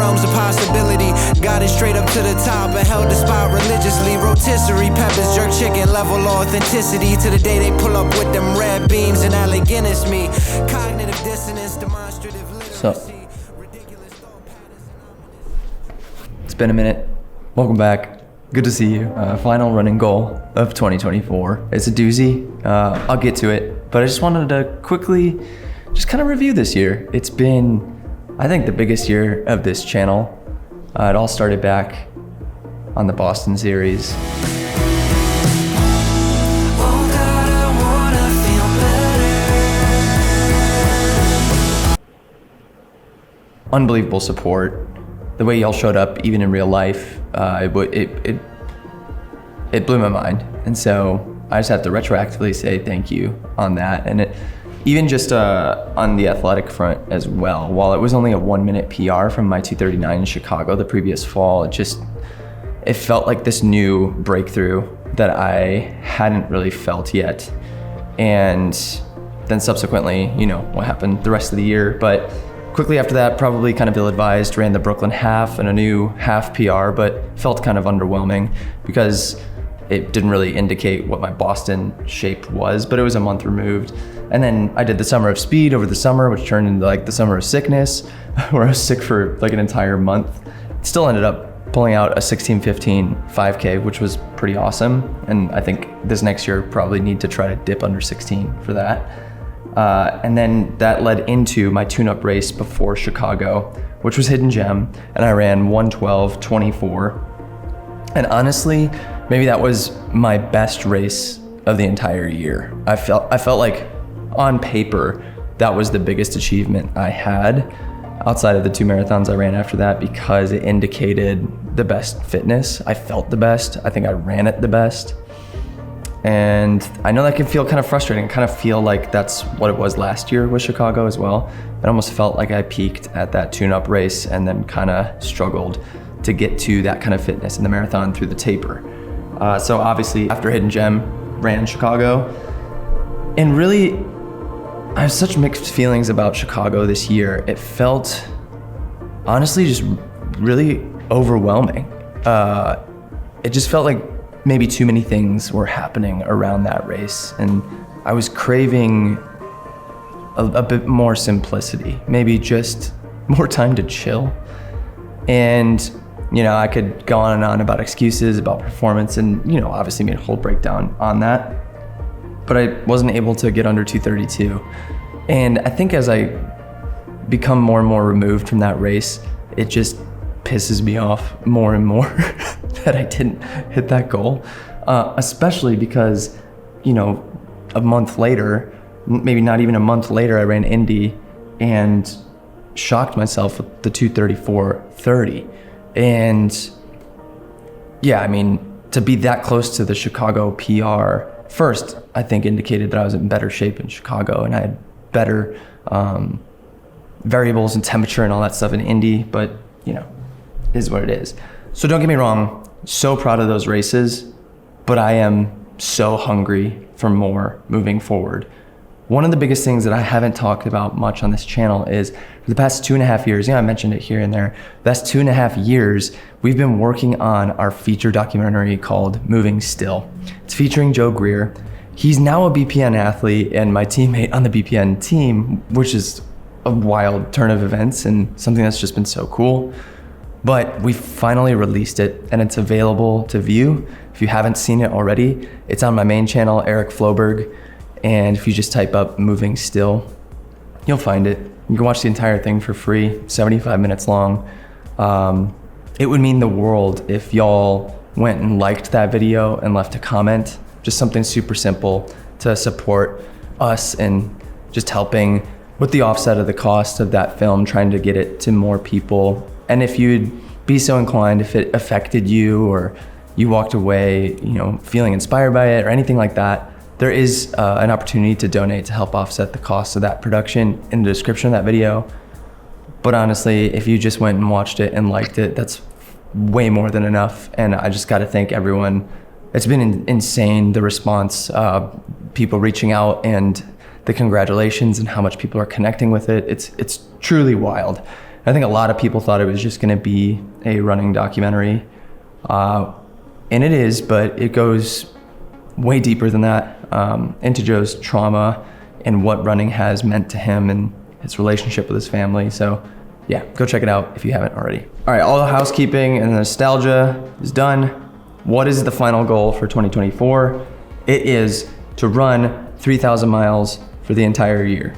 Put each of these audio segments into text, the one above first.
realms of possibility. Got it straight up to the top and held the spot religiously. Rotisserie peppers, jerk chicken, level authenticity. To the day they pull up with them red beams and Alec Guinness me. Cognitive dissonance, demonstrative literacy. It's been a minute. Welcome back. Good to see you. Final running goal of 2024. It's a doozy. I'll get to it, but I just wanted to quickly just kind of review this year. It's been, I think, the biggest year of this channel. It all started back on the Boston series. Unbelievable support. The way y'all showed up, even in real life, it blew my mind. And so I just have to retroactively say thank you on that. And even just on the athletic front as well, while it was only a 1 minute PR from my 2:39 in Chicago the previous fall, it felt like this new breakthrough that I hadn't really felt yet. And then subsequently, what happened the rest of the year. But quickly after that, probably kind of ill-advised, ran the Brooklyn half and a new half PR, but felt kind of underwhelming because it didn't really indicate what my Boston shape was, but it was a month removed. And then I did the Summer of Speed over the summer, which turned into like the Summer of Sickness, where I was sick for like an entire month. Still ended up pulling out a 16:15 5K, which was pretty awesome. And I think this next year probably need to try to dip under 16 for that. And then that led into my tune-up race before Chicago, which was Hidden Gem, and I ran 1:12:24. And honestly, maybe that was my best race of the entire year. I felt like on paper, that was the biggest achievement I had outside of the 2 marathons I ran after that, because it indicated the best fitness. I felt the best. I think I ran it the best. And I know that can feel kind of frustrating, kind of feel like that's what it was last year with Chicago as well. It almost felt like I peaked at that tune-up race and then kind of struggled to get to that kind of fitness in the marathon through the taper. So obviously after Hidden Gem, ran Chicago. And really, I have such mixed feelings about Chicago this year. It felt, honestly, just really overwhelming. It just felt like maybe too many things were happening around that race, and I was craving a bit more simplicity, maybe just more time to chill. And I could go on and on about excuses, about performance, and obviously made a whole breakdown on that, but I wasn't able to get under 2:32. And I think as I become more and more removed from that race, it just pisses me off more and more that I didn't hit that goal, especially because, a month later, maybe not even a month later, I ran Indy and shocked myself with the 2:34:30. And yeah, to be that close to the Chicago PR, first, I think indicated that I was in better shape in Chicago and I had better variables and temperature and all that stuff in Indy, but is what it is. So don't get me wrong, so proud of those races, but I am so hungry for more moving forward. One of the biggest things that I haven't talked about much on this channel is for the past 2.5 years, I mentioned it here and there, the past 2.5 years, we've been working on our feature documentary called Moving Still. It's featuring Joe Greer. He's now a BPN athlete and my teammate on the BPN team, which is a wild turn of events and something that's just been so cool. But we finally released it and it's available to view. If you haven't seen it already, it's on my main channel, Eric Floberg. And if you just type up Moving Still, you'll find it. You can watch the entire thing for free, 75 minutes long. It would mean the world if y'all went and liked that video and left a comment, just something super simple to support us and just helping with the offset of the cost of that film, trying to get it to more people. And if you'd be so inclined, if it affected you or you walked away, feeling inspired by it or anything like that, there is an opportunity to donate to help offset the cost of that production in the description of that video. But honestly, if you just went and watched it and liked it, that's way more than enough. And I just got to thank everyone. It's been insane, the response, people reaching out and the congratulations and how much people are connecting with it. It's truly wild. I think a lot of people thought it was just going to be a running documentary. And it is, but it goes way deeper than that, into Joe's trauma and what running has meant to him and his relationship with his family. So yeah, go check it out if you haven't already. All right, all the housekeeping and the nostalgia is done. What is the final goal for 2024? It is to run 3,000 miles for the entire year.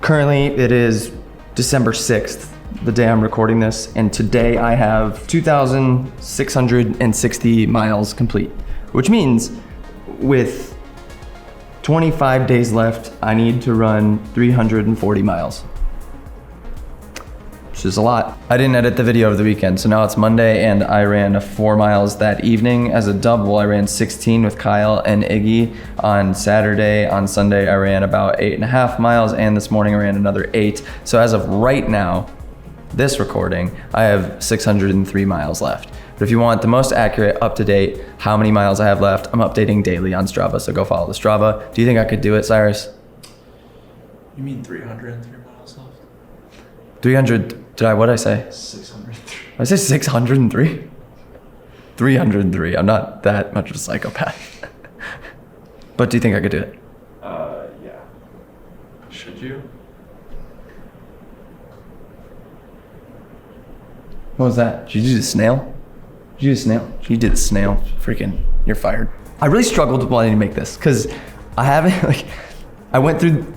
Currently, it is December 6th, the day I'm recording this, and today I have 2,660 miles complete, which means with 25 days left, I need to run 340 miles. Which is a lot. I didn't edit the video over the weekend, so now it's Monday and I ran 4 miles that evening. As a double, I ran 16 with Kyle and Iggy on Saturday. On Sunday, I ran about 8.5 miles, and this morning I ran another 8. So as of right now, this recording, I have 603 miles left. But if you want the most accurate, up-to-date, how many miles I have left, I'm updating daily on Strava, so go follow the Strava. Do you think I could do it, Cyrus? You mean 303 miles left? 300, what'd I say? 603. I say 603? 303, I'm not that much of a psychopath. But do you think I could do it? Yeah. Should you? What was that? Did you do the snail? Did you do the snail? You did the snail. Freaking, you're fired. I really struggled with wanting to make this because I haven't, I went through,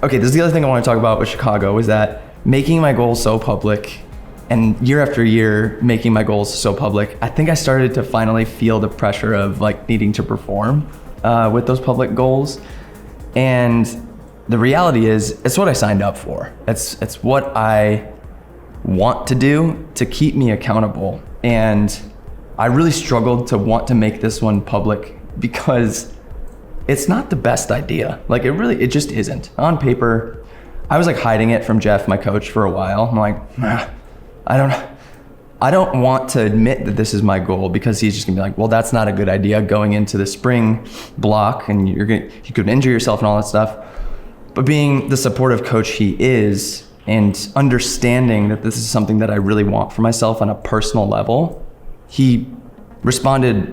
okay, this is the other thing I want to talk about with Chicago was that making my goals so public and year after year making my goals so public, I think I started to finally feel the pressure of needing to perform with those public goals. And the reality is, it's what I signed up for. It's what I want to do to keep me accountable. And I really struggled to want to make this one public because it's not the best idea. It just isn't. On paper, I was hiding it from Jeff, my coach, for a while. I'm like, I don't want to admit that this is my goal because he's just gonna be like, well, that's not a good idea going into the spring block and you could injure yourself and all that stuff. But being the supportive coach he is, and understanding that this is something that I really want for myself on a personal level, he responded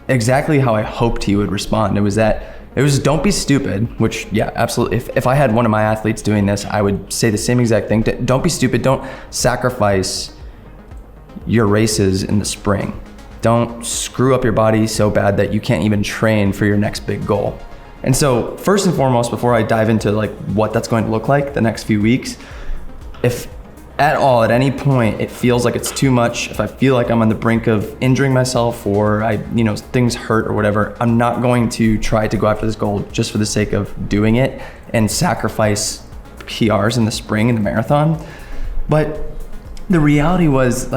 exactly how I hoped he would respond. It was don't be stupid, which yeah, absolutely. If I had one of my athletes doing this, I would say the same exact thing. Don't be stupid, don't sacrifice your races in the spring. Don't screw up your body so bad that you can't even train for your next big goal. And so first and foremost, before I dive into what that's going to look like the next few weeks, if at all, at any point, it feels like it's too much, if I feel like I'm on the brink of injuring myself or things hurt or whatever, I'm not going to try to go after this goal just for the sake of doing it and sacrifice PRs in the spring in the marathon. But the reality was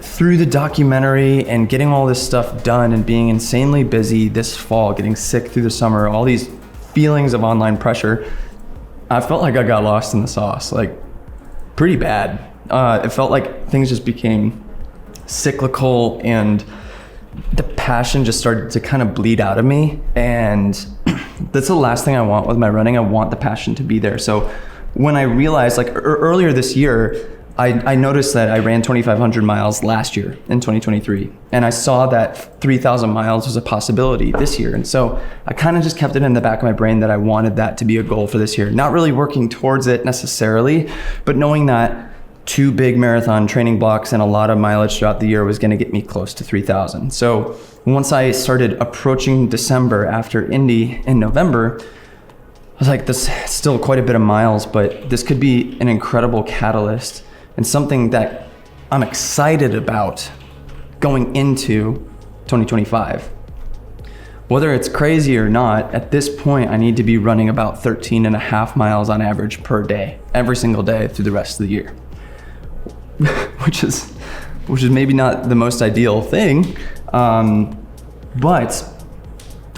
through the documentary and getting all this stuff done and being insanely busy this fall, getting sick through the summer, all these feelings of online pressure, I felt like I got lost in the sauce, pretty bad. It felt like things just became cyclical and the passion just started to kind of bleed out of me. And that's the last thing I want with my running. I want the passion to be there. So when I realized earlier this year, I noticed that I ran 2,500 miles last year in 2023. And I saw that 3,000 miles was a possibility this year. And so I kind of just kept it in the back of my brain that I wanted that to be a goal for this year. Not really working towards it necessarily, but knowing that 2 big marathon training blocks and a lot of mileage throughout the year was going to get me close to 3,000. So once I started approaching December after Indy in November, I was like, this is still quite a bit of miles, but this could be an incredible catalyst and something that I'm excited about going into 2025. Whether it's crazy or not, at this point, I need to be running about 13.5 miles on average per day, every single day through the rest of the year, which is maybe not the most ideal thing, but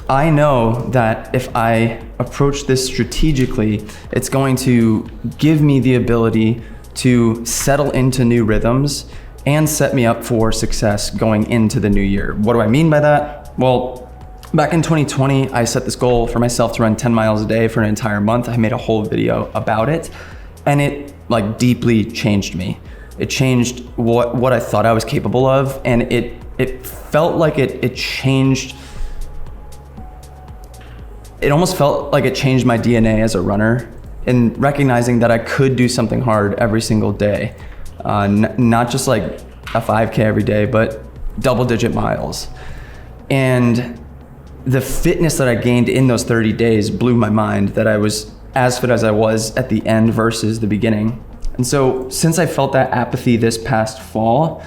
I know that if I approach this strategically, it's going to give me the ability to settle into new rhythms and set me up for success going into the new year. What do I mean by that? Well, back in 2020, I set this goal for myself to run 10 miles a day for an entire month. I made a whole video about it. And it like deeply changed me. It changed what I thought I was capable of, and it felt like it changed. It almost felt like it changed my DNA as a runner, in recognizing that I could do something hard every single day, not just like a 5K every day, but double-digit miles. And the fitness that I gained in those 30 days blew my mind, that I was as fit as I was at the end versus the beginning. And so since I felt that apathy this past fall,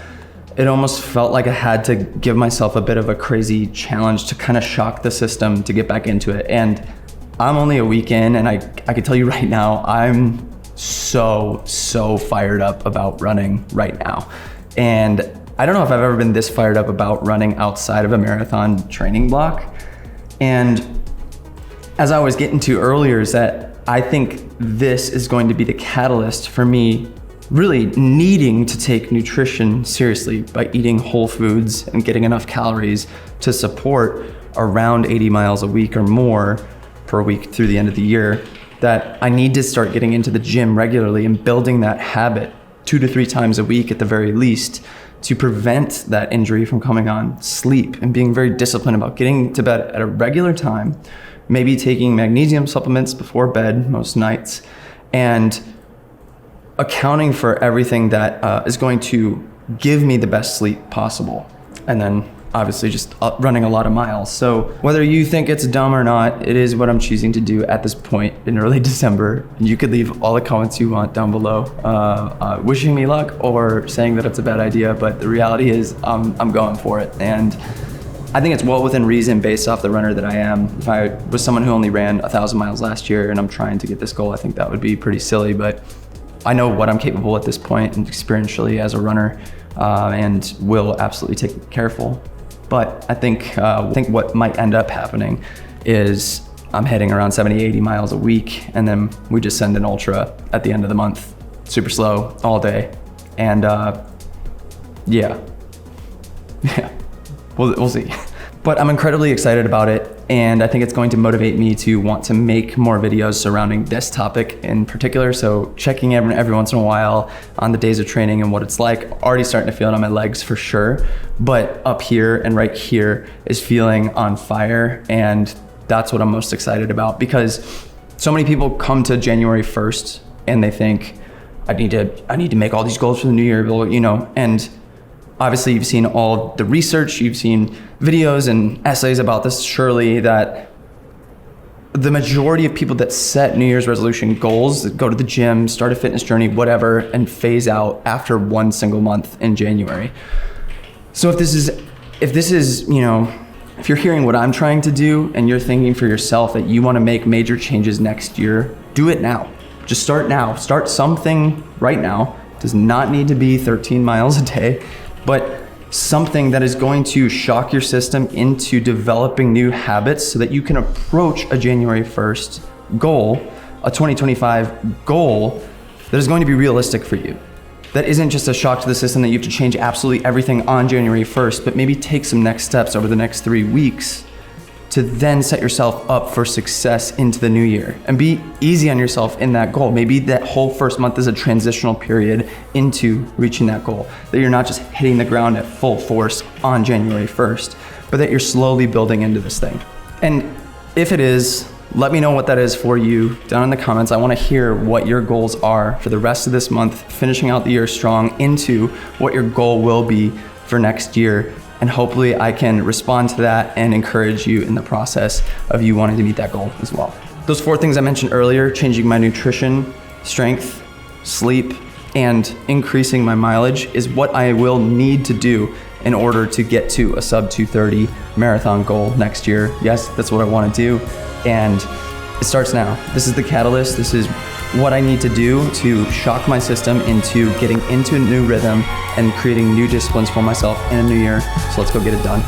it almost felt like I had to give myself a bit of a crazy challenge to kind of shock the system to get back into it. And I'm only a week in, and I can tell you right now, I'm so fired up about running right now. And I don't know if I've ever been this fired up about running outside of a marathon training block. And as I was getting to earlier, is that I think this is going to be the catalyst for me really needing to take nutrition seriously by eating whole foods and getting enough calories to support around 80 miles a week or more per week through the end of the year, that I need to start getting into the gym regularly and building that habit 2 to 3 times a week at the very least, to prevent that injury from coming on. Sleep, and being very disciplined about getting to bed at a regular time, maybe taking magnesium supplements before bed most nights, and accounting for everything that is going to give me the best sleep possible. And then obviously just running a lot of miles. So whether you think it's dumb or not, it is what I'm choosing to do at this point in early December. And you could leave all the comments you want down below, wishing me luck or saying that it's a bad idea. But the reality is I'm going for it. And I think it's well within reason based off the runner that I am. If I was someone who only ran 1,000 miles last year and I'm trying to get this goal, I think that would be pretty silly. But I know what I'm capable at this point and experientially as a runner, and will absolutely take it careful. But I think what might end up happening is I'm hitting around 70, 80 miles a week, and then we just send an ultra at the end of the month, super slow all day. And yeah, we'll see. But I'm incredibly excited about it, and I think it's going to motivate me to want to make more videos surrounding this topic in particular. So checking every once in a while on the days of training and what it's like. Already starting to feel it on my legs for sure, but up here and right here is feeling on fire, and that's what I'm most excited about, because so many people come to January 1st and they think, I need to make all these goals for the new year, you know, and obviously you've seen all the research, you've seen videos and essays about this, surely, that the majority of people that set New Year's resolution goals, that go to the gym, start a fitness journey, whatever, and phase out after one single month in January. So if this is, you know, if you're hearing what I'm trying to do and you're thinking for yourself that you want to make major changes next year, do it now. Just start now. Start something right now. It does not need to be 13 miles a day, but something that is going to shock your system into developing new habits so that you can approach a January 1st goal, a 2025 goal that is going to be realistic for you. That isn't just a shock to the system that you have to change absolutely everything on January 1st, but maybe take some next steps over the next 3 weeks to then set yourself up for success into the new year, and be easy on yourself in that goal. Maybe that whole first month is a transitional period into reaching that goal, that you're not just hitting the ground at full force on January 1st, but that you're slowly building into this thing. And if it is, let me know what that is for you down in the comments. I want to hear what your goals are for the rest of this month, finishing out the year strong, into what your goal will be for next year. And hopefully I can respond to that and encourage you in the process of you wanting to meet that goal as well. Those 4 things I mentioned earlier, changing my nutrition, strength, sleep, and increasing my mileage, is what I will need to do in order to get to a sub 230 marathon goal next year. Yes, that's what I want to do. And it starts now. This is the catalyst. This is what I need to do to shock my system into getting into a new rhythm and creating new disciplines for myself in a new year. So let's go get it done.